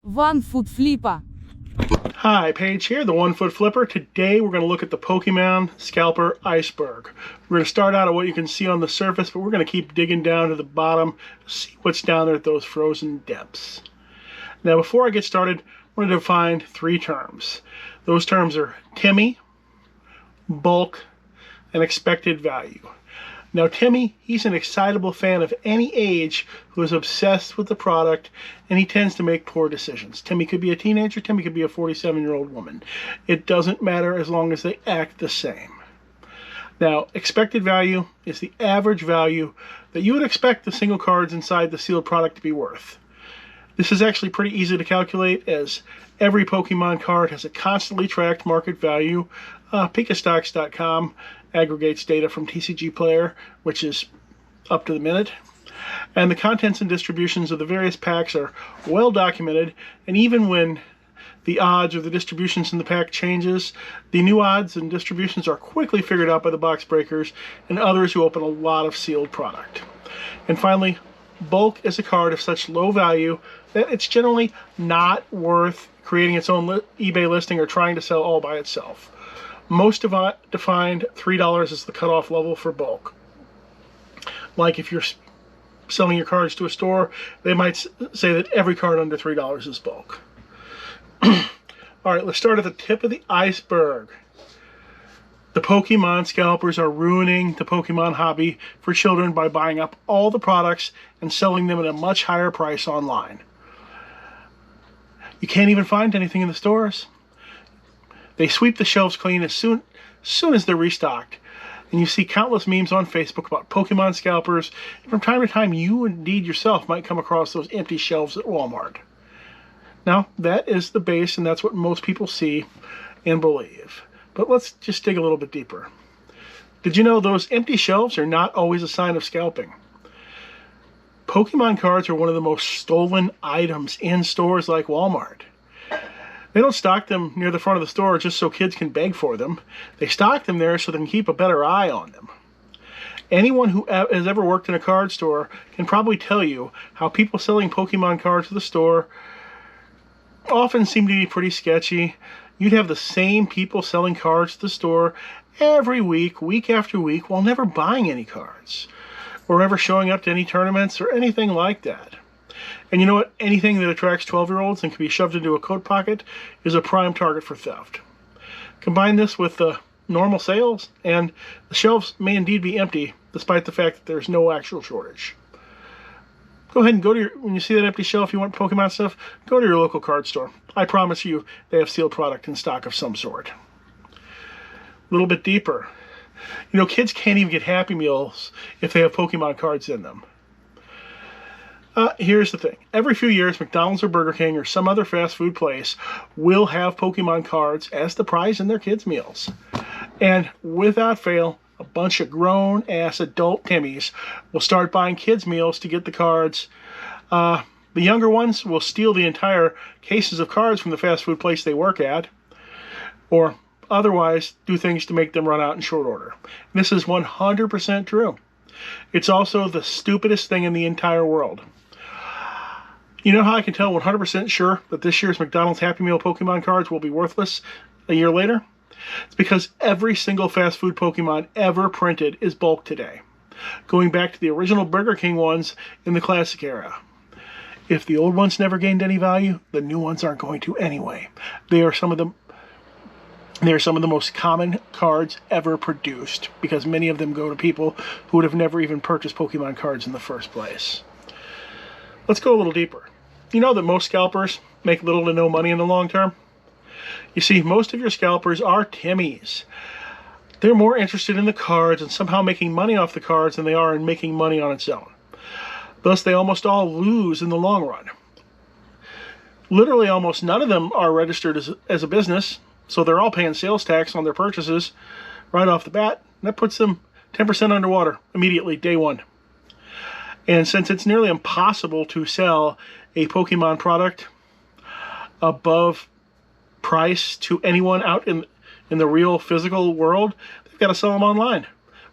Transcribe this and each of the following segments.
One-foot-flipper. Hi, Paige here, the One Foot Flipper. Today we're going to look at the Pokémon Scalper Iceberg. We're going to start out at what you can see on the surface, but we're going to keep digging down to the bottom to see what's down there at those frozen depths. Now, before I get started, I want to define three terms. Those terms are Timmy, bulk, and expected value. Now, Timmy, he's an excitable fan of any age who is obsessed with the product, and he tends to make poor decisions. Timmy could be a teenager, Timmy could be a 47-year-old woman. It doesn't matter as long as they act the same. Now, expected value is the average value that you would expect the single cards inside the sealed product to be worth. This is actually pretty easy to calculate, as every Pokemon card has a constantly tracked market value. Pikastocks.com aggregates data from TCG Player, which is up to the minute. And the contents and distributions of the various packs are well documented, and even when the odds or the distributions in the pack changes, the new odds and distributions are quickly figured out by the box breakers and others who open a lot of sealed product. And finally, bulk is a card of such low value that it's generally not worth creating its own eBay listing or trying to sell all by itself. Most defined $3 as the cutoff level for bulk. Like if you're selling your cards to a store, they might say that every card under $3 is bulk. Alright, let's start at the tip of the iceberg. The Pokemon scalpers are ruining the Pokemon hobby for children by buying up all the products and selling them at a much higher price online. You can't even find anything in the stores. They sweep the shelves clean as soon as they're restocked. And you see countless memes on Facebook about Pokemon scalpers. And from time to time, you indeed yourself might come across those empty shelves at Walmart. Now, that is the base, and that's what most people see and believe. But let's just dig a little bit deeper. Did you know those empty shelves are not always a sign of scalping? Pokemon cards are one of the most stolen items in stores like Walmart. They don't stock them near the front of the store just so kids can beg for them. They stock them there so they can keep a better eye on them. Anyone who has ever worked in a card store can probably tell you how people selling Pokemon cards to the store often seem to be pretty sketchy. You'd have the same people selling cards to the store every week, week after week, while never buying any cards, or ever showing up to any tournaments or anything like that. And you know what? Anything that attracts 12-year-olds and can be shoved into a coat pocket is a prime target for theft. Combine this with the normal sales, and the shelves may indeed be empty, despite the fact that there's no actual shortage. Go ahead and when you see that empty shelf, you want Pokemon stuff, go to your local card store. I promise you, they have sealed product in stock of some sort. A little bit deeper. You know, kids can't even get Happy Meals if they have Pokemon cards in them. Here's the thing. Every few years, McDonald's or Burger King or some other fast food place will have Pokemon cards as the prize in their kids' meals. And without fail, a bunch of grown-ass adult Timmies will start buying kids' meals to get the cards. The younger ones will steal the entire cases of cards from the fast food place they work at, or otherwise do things to make them run out in short order. This is 100% true. It's also the stupidest thing in the entire world. You know how I can tell 100% sure that this year's McDonald's Happy Meal Pokemon cards will be worthless a year later? It's because every single fast food Pokemon ever printed is bulk today, going back to the original Burger King ones in the classic era. If the old ones never gained any value, the new ones aren't going to anyway. They are some of the most common cards ever produced, because many of them go to people who would have never even purchased Pokemon cards in the first place. Let's go a little deeper. You know that most scalpers make little to no money in the long term? You see, most of your scalpers are Timmies. They're more interested in the cards and somehow making money off the cards than they are in making money on its own. Thus, they almost all lose in the long run. Literally, almost none of them are registered as a business, so they're all paying sales tax on their purchases right off the bat. And that puts them 10% underwater immediately, day one. And since it's nearly impossible to sell a Pokemon product above price to anyone out in the real physical world, they've got to sell them online,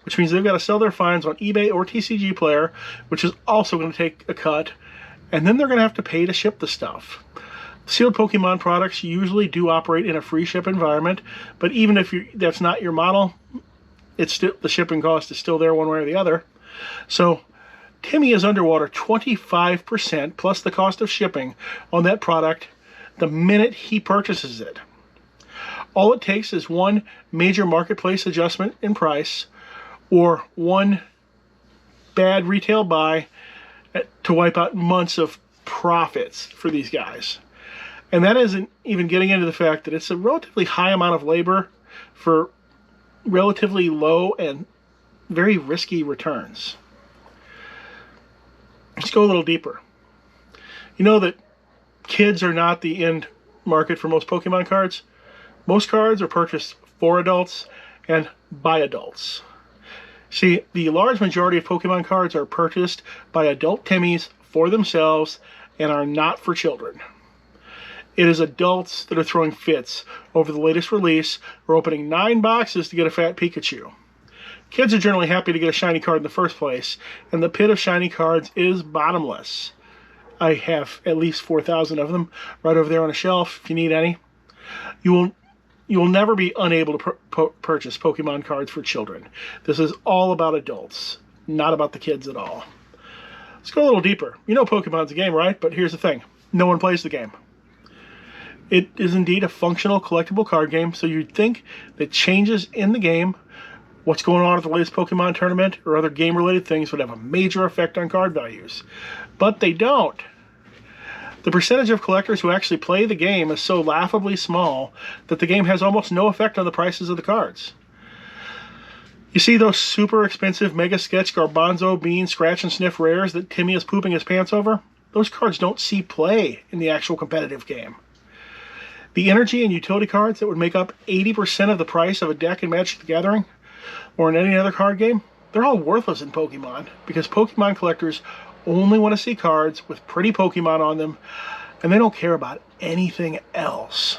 which means they've got to sell their finds on eBay or TCG Player, which is also going to take a cut, and then they're going to have to pay to ship the stuff. Sealed Pokemon products usually do operate in a free ship environment, but even if that's not your model, it's still, the shipping cost is still there one way or the other. So Timmy is underwater 25% plus the cost of shipping on that product the minute he purchases it. All it takes is one major marketplace adjustment in price or one bad retail buy to wipe out months of profits for these guys. And that isn't even getting into the fact that it's a relatively high amount of labor for relatively low and very risky returns. Let's go a little deeper. You know that kids are not the end market for most Pokemon cards. Most cards are purchased for adults and by adults. See, the large majority of Pokemon cards are purchased by adult Timmies for themselves and are not for children. It is adults that are throwing fits over the latest release or opening 9 boxes to get a fat Pikachu. Kids are generally happy to get a shiny card in the first place, and the pit of shiny cards is bottomless. I have at least 4,000 of them right over there on a shelf if you need any. You will never be unable to purchase Pokemon cards for children. This is all about adults, not about the kids at all. Let's go a little deeper. You know Pokemon's a game, right? But here's the thing. No one plays the game. It is indeed a functional collectible card game, so you'd think that changes in the game, what's going on at the latest Pokemon tournament, or other game-related things would have a major effect on card values. But they don't. The percentage of collectors who actually play the game is so laughably small that the game has almost no effect on the prices of the cards. You see those super expensive Mega Sketch Garbanzo Bean Scratch and Sniff rares that Timmy is pooping his pants over? Those cards don't see play in the actual competitive game. The energy and utility cards that would make up 80% of the price of a deck in Magic the Gathering, or in any other card game, they're all worthless in Pokemon, because Pokemon collectors only want to see cards with pretty Pokemon on them, and they don't care about anything else.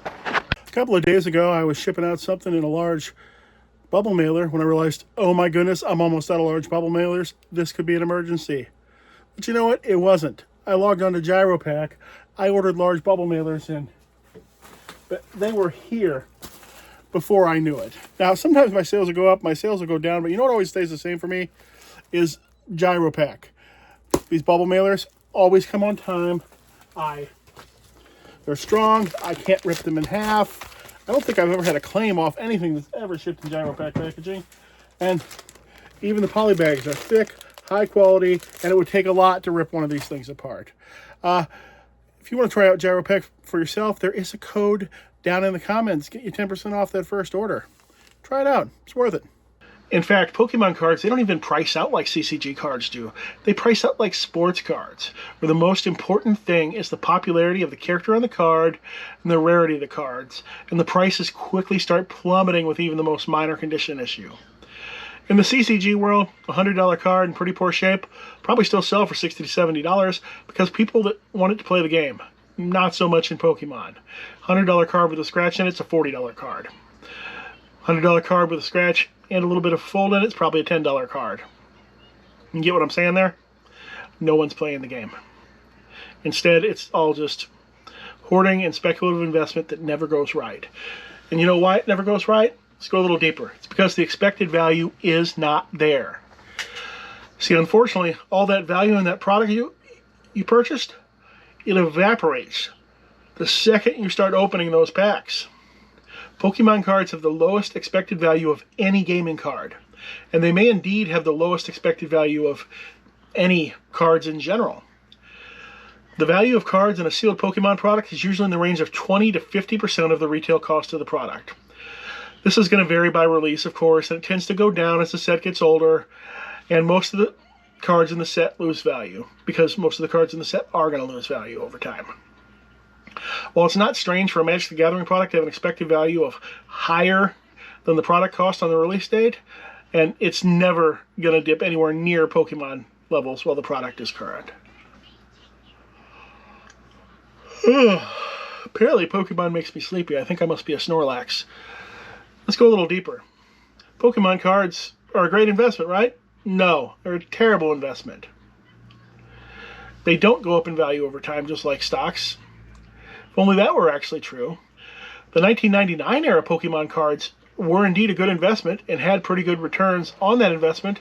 A couple of days ago, I was shipping out something in a large bubble mailer when I realized, oh my goodness, I'm almost out of large bubble mailers. This could be an emergency. But you know what? It wasn't. I logged on to GyroPack. I ordered large bubble mailers in, but they were here before I knew it. Now, sometimes my sales will go up, my sales will go down, but you know what always stays the same for me is GyroPack. These bubble mailers always come on time. They're strong. I can't rip them in half. I don't think I've ever had a claim off anything that's ever shipped in GyroPack packaging. And even the poly bags are thick, high quality, and it would take a lot to rip one of these things apart. If you want to try out GyroPack for yourself, there is a code down in the comments. Get you 10% off that first order. Try it out. It's worth it. In fact, Pokemon cards, they don't even price out like CCG cards do. They price out like sports cards, where the most important thing is the popularity of the character on the card and the rarity of the cards, and the prices quickly start plummeting with even the most minor condition issue. In the CCG world, a $100 card in pretty poor shape probably still sell for $60 to $70 because people that want it to play the game. Not so much in Pokemon. $100 card with a scratch in it's a $40 card. $100 card with a scratch and a little bit of fold in it's probably a $10 card. You get what I'm saying there? No one's playing the game. Instead, it's all just hoarding and speculative investment that never goes right. And you know why it never goes right? Let's go a little deeper. It's because the expected value is not there. See, unfortunately, all that value in that product you purchased, it evaporates the second you start opening those packs. Pokemon cards have the lowest expected value of any gaming card, and they may indeed have the lowest expected value of any cards in general. The value of cards in a sealed Pokemon product is usually in the range of 20 to 50% of the retail cost of the product. This is going to vary by release, of course, and it tends to go down as the set gets older, and most of the cards in the set lose value, because most of the cards in the set are going to lose value over time. While it's not strange for a Magic the Gathering product to have an expected value of higher than the product cost on the release date, and it's never going to dip anywhere near Pokemon levels while the product is current. Apparently Pokemon makes me sleepy. I think I must be a Snorlax. Let's go a little deeper. Pokemon cards are a great investment, right? No, they're a terrible investment. They don't go up in value over time just like stocks. If only that were actually true. The 1999 era Pokemon cards were indeed a good investment and had pretty good returns on that investment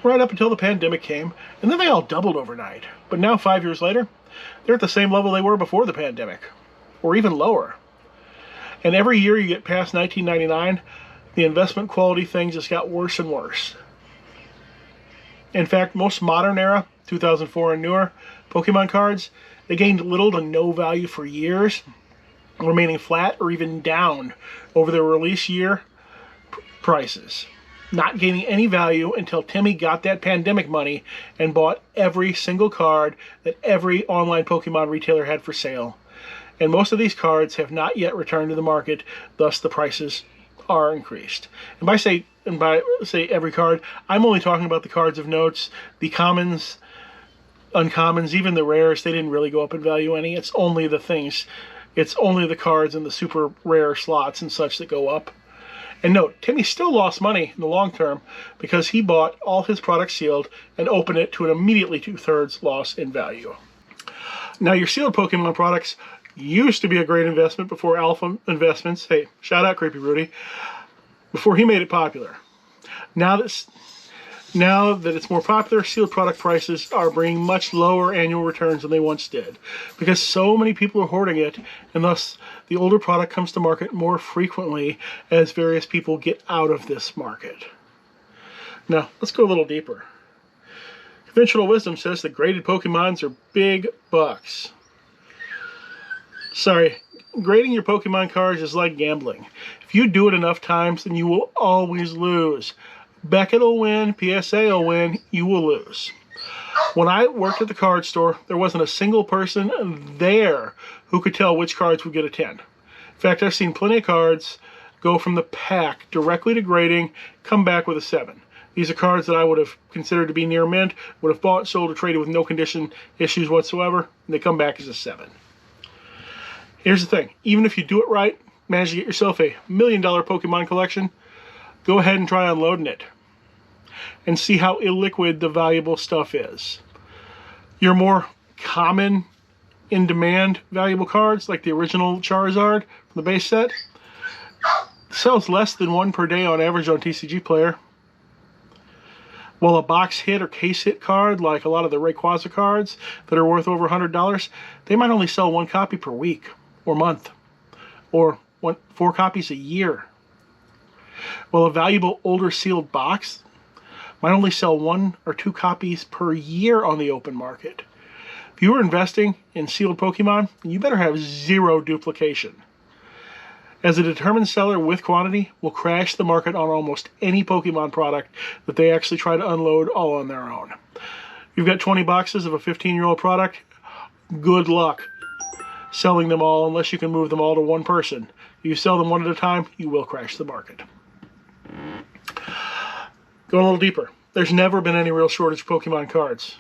right up until the pandemic came, and then they all doubled overnight. But now, 5 years later, they're at the same level they were before the pandemic, or even lower. And every year you get past 1999, the investment quality thing just got worse and worse. In fact, most modern era, 2004 and newer, Pokemon cards, they gained little to no value for years, remaining flat or even down over their release year prices, not gaining any value until Timmy got that pandemic money and bought every single card that every online Pokemon retailer had for sale. And most of these cards have not yet returned to the market, thus the prices are increased. And by say every card, I'm only talking about the cards of notes, the commons, uncommons, even the rares. They didn't really go up in value any. It's only the things. It's only the cards and the super rare slots and such that go up. And note, Timmy still lost money in the long term because he bought all his products sealed and opened it to an immediately 2/3 loss in value. Now, your sealed Pokemon products used to be a great investment before Alpha Investments, hey, shout out Creepy Rudy, before he made it popular. Now that it's more popular, sealed product prices are bringing much lower annual returns than they once did because so many people are hoarding it, and thus the older product comes to market more frequently as various people get out of this market. Now, let's go a little deeper. Conventional wisdom says that graded Pokemons are big bucks. Sorry, grading your Pokemon cards is like gambling. If you do it enough times, then you will always lose. Beckett will win, PSA will win, you will lose. When I worked at the card store, there wasn't a single person there who could tell which cards would get a 10. In fact, I've seen plenty of cards go from the pack directly to grading, come back with a 7. These are cards that I would have considered to be near mint, would have bought, sold, or traded with no condition issues whatsoever, and they come back as a 7. Here's the thing, even if you do it right, manage to get yourself a $1 million Pokemon collection, go ahead and try unloading it and see how illiquid the valuable stuff is. Your more common, in-demand valuable cards, like the original Charizard from the base set, sells less than 1 per day on average on TCG Player. While a box hit or case hit card, like a lot of the Rayquaza cards that are worth over $100, they might only sell 1 copy per week or month, or 4 copies a year. While a valuable older sealed box might only sell 1 or 2 copies per year on the open market. If you are investing in sealed Pokemon, you better have 0 duplication, as a determined seller with quantity will crash the market on almost any Pokemon product that they actually try to unload all on their own. You've got 20 boxes of a 15-year-old product, good luck selling them all unless you can move them all to one person. If you sell them one at a time, you will crash the market. Going a little deeper, there's never been any real shortage of Pokemon cards.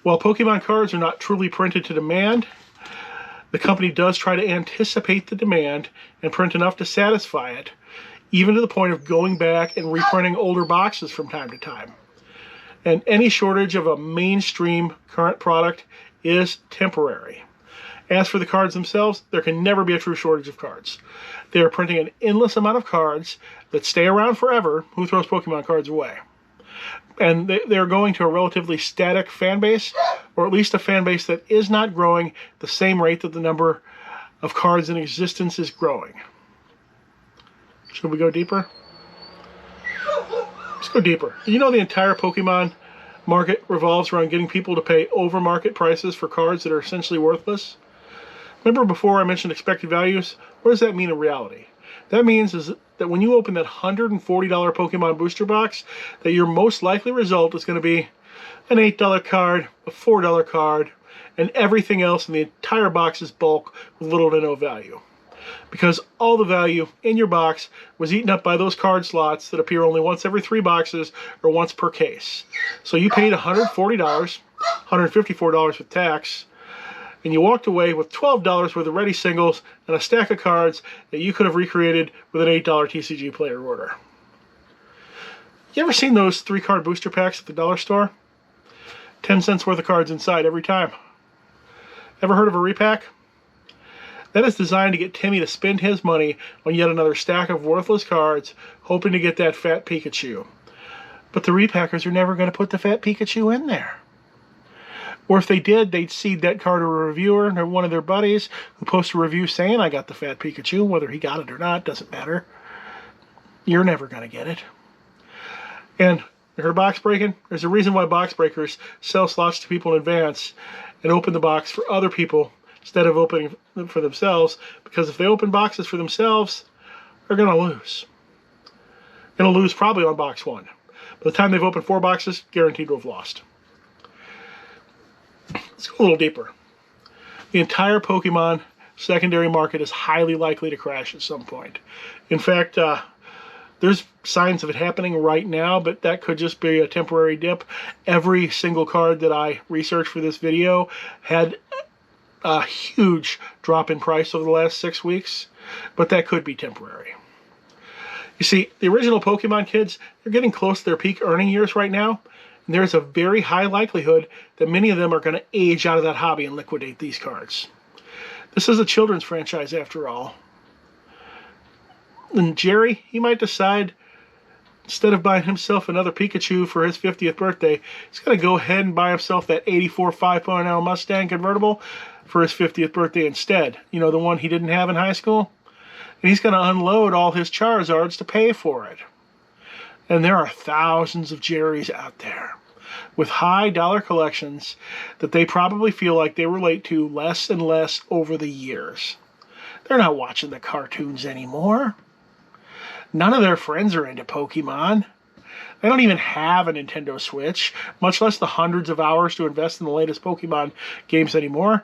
While Pokemon cards are not truly printed to demand, the company does try to anticipate the demand and print enough to satisfy it, even to the point of going back and reprinting older boxes from time to time. And any shortage of a mainstream current product is temporary. As for the cards themselves, there can never be a true shortage of cards. They are printing an endless amount of cards that stay around forever. Who throws Pokemon cards away? And they're going to a relatively static fan base, or at least a fan base that is not growing the same rate that the number of cards in existence is growing. Should we go deeper? Let's go deeper. You know the entire Pokemon market revolves around getting people to pay over market prices for cards that are essentially worthless. Remember before I mentioned expected values? What does that mean in reality? That means is that when you open that $140 Pokemon booster box, that your most likely result is going to be an $8 card, a $4 card, and everything else in the entire box is bulk with little to no value. Because all the value in your box was eaten up by those card slots that appear only once every 3 boxes or once per case. So you paid $140, $154 with tax, and you walked away with $12 worth of ready singles and a stack of cards that you could have recreated with an $8 TCG Player order. You ever seen those 3-card booster packs at the dollar store? 10 cents worth of cards inside every time. Ever heard of a repack? That is designed to get Timmy to spend his money on yet another stack of worthless cards, hoping to get that fat Pikachu. But the repackers are never going to put the fat Pikachu in there. Or if they did, they'd seed that card to a reviewer or one of their buddies who posts a review saying, I got the fat Pikachu. Whether he got it or not, doesn't matter. You're never going to get it. And you heard box breaking? There's a reason why box breakers sell slots to people in advance and open the box for other people instead of opening them for themselves. Because if they open boxes for themselves, they're going to lose. Going to lose probably on box 1. By the time they've opened 4 boxes, guaranteed to have lost. Let's go a little deeper. The entire Pokemon secondary market is highly likely to crash at some point. In fact, there's signs of it happening right now, but that could just be a temporary dip. Every single card that I researched for this video had a huge drop in price over the last 6 weeks, but that could be temporary. You see, the original Pokemon kids, they're getting close to their peak earning years right now, and there's a very high likelihood that many of them are going to age out of that hobby and liquidate these cards. This is a children's franchise after all. And Jerry, he might decide, instead of buying himself another Pikachu for his 50th birthday, he's going to go ahead and buy himself that 84 5.0 Mustang convertible for his 50th birthday instead. You know, the one he didn't have in high school? And he's going to unload all his Charizards to pay for it. And there are thousands of Jerrys out there with high dollar collections that they probably feel like they relate to less and less over the years. They're not watching the cartoons anymore. None of their friends are into Pokemon. They don't even have a Nintendo Switch, much less the hundreds of hours to invest in the latest Pokemon games anymore.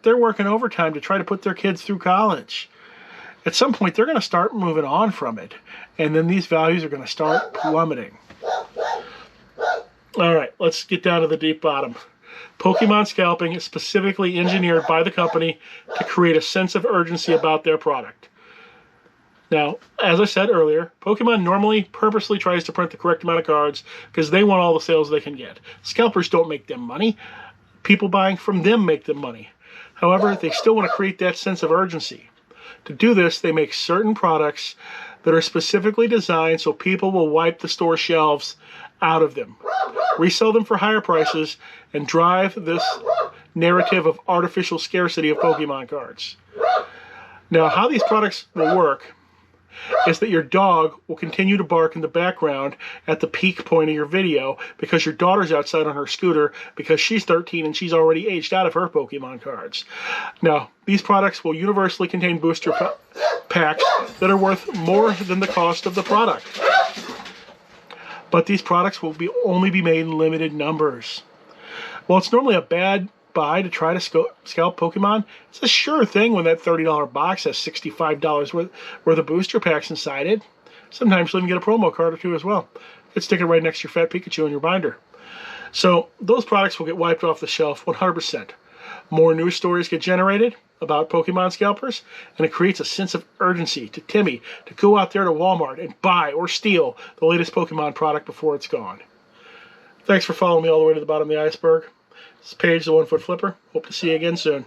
They're working overtime to try to put their kids through college. At some point, they're going to start moving on from it, and then these values are going to start plummeting. All right, let's get down to the deep bottom. Pokemon scalping is specifically engineered by the company to create a sense of urgency about their product. Now, as I said earlier, Pokemon normally purposely tries to print the correct amount of cards because they want all the sales they can get. Scalpers don't make them money. People buying from them make them money. However, they still want to create that sense of urgency. To do this, they make certain products that are specifically designed so people will wipe the store shelves out of them, resell them for higher prices, and drive this narrative of artificial scarcity of Pokemon cards. Now, how these products will work is that your dog will continue to bark in the background at the peak point of your video because your daughter's outside on her scooter because she's 13 and she's already aged out of her Pokemon cards. Now, these products will universally contain booster packs that are worth more than the cost of the product. But these products will only be made in limited numbers. While it's normally a bad buy to try to scalp Pokemon, it's a sure thing when that $30 box has $65 worth of booster packs inside it. Sometimes you'll even get a promo card or two as well. You can stick it right next to your fat Pikachu in your binder. So those products will get wiped off the shelf 100%. More news stories get generated about Pokemon scalpers, and it creates a sense of urgency to Timmy to go out there to Walmart and buy or steal the latest Pokemon product before it's gone. Thanks for following me all the way to the bottom of the iceberg. This is Paige, the 1 Foot Flipper. Hope to see you again soon.